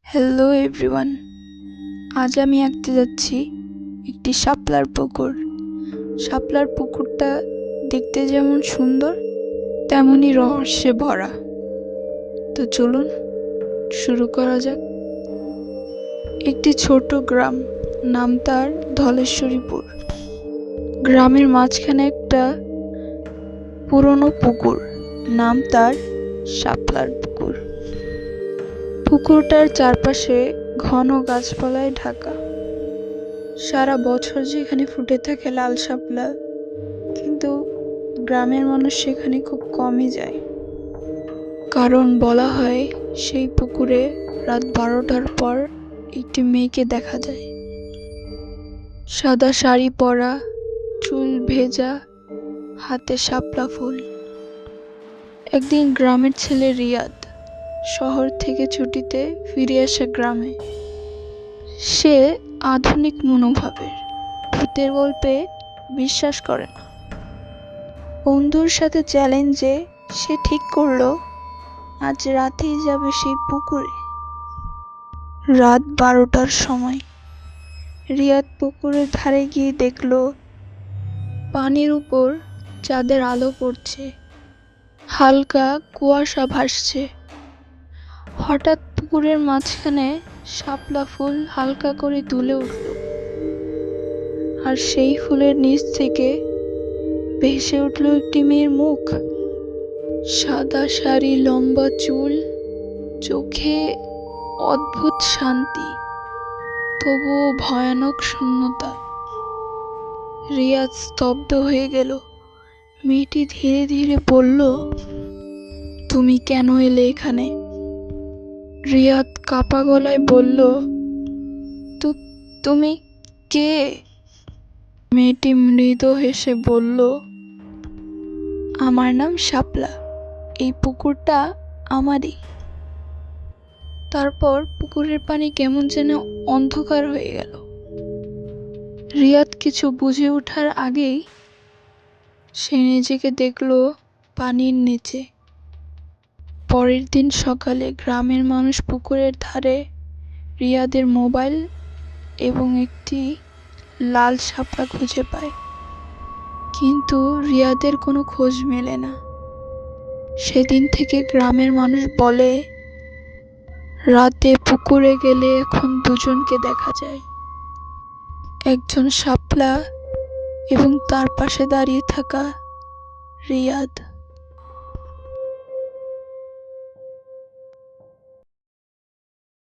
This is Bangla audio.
হ্যালো এভরিওয়ান, আজ আমি আঁকতে যাচ্ছি একটি শাপলার পুকুর। শাপলার পুকুরটা দেখতে যেমন সুন্দর তেমনই রহস্যে ভরা। তো চলুন শুরু করা যাক। একটি ছোট গ্রাম, নাম তার ধলেশ্বরীপুর। গ্রামের মাঝখানে একটা পুরনো পুকুর, নাম তার শাপলার পুকুর। পুকুরটার চারপাশে ঘন গাছপালায় ঢাকা। সারা বছর যেখানে ফুটে থাকে লাল শাপলা, কিন্তু গ্রামের মানুষ সেখানে খুব কমই যায়। কারণ বলা হয় সেই পুকুরে রাত 12টার পর একটি মেয়েকে দেখা যায়, সাদা শাড়ি পরা, চুল ভেজা, হাতে শাপলা ফুল। একদিন গ্রামের ছেলে রিয়াদ শহর থেকে ছুটিতে ফিরে আসে গ্রামে। সে আধুনিক মনোভাবের, ভূতের গল্পে বিশ্বাস করে না। বন্ধুর সাথে চ্যালেঞ্জে সে ঠিক করলো আজ রাতেই যাবে সেই পুকুরে। রাত 12টার সময় রিয়াদ পুকুরের ধারে গিয়ে দেখলো পানির উপর চাঁদের আলো পড়ছে, হালকা কুয়াশা ভাসছে। হঠাৎ পুকুরের মাঝখানে শাপলা ফুল হালকা করে দুলে উঠল, আর সেই ফুলের নিচ থেকে ভেসে উঠল একটি মেয়ের মুখ। সাদা শাড়ি, লম্বা চুল, চোখে অদ্ভুত শান্তি, তবুও ভয়ানক শূন্যতা। রিয়াদ স্তব্ধ হয়ে গেল। মেয়েটি ধীরে ধীরে বলল, তুমি কেন এলে এখানে? রিয়াদ কাপা গলায় বলল, তুমি কে? মেয়েটি মৃদু হেসে বলল, আমার নাম শাপলা, এই পুকুরটা আমারই। তারপর পুকুরের পানি কেমন যেন অন্ধকার হয়ে গেল। রিয়াদ কিছু বুঝে ওঠার আগেই সে নিজেকে দেখলো পানির নিচে। পরের দিন সকালে গ্রামের মানুষ পুকুরের ধারে রিয়াদের মোবাইল এবং একটি লাল শাপলা খুঁজে পায়, কিন্তু রিয়াদের কোনো খোঁজ মেলে না। সেদিন থেকে গ্রামের মানুষ বলে, রাতে পুকুরে গেলে এখন দুজনকে দেখা যায়, একজন শাপলা এবং তার পাশে দাঁড়িয়ে থাকা রিয়াদ।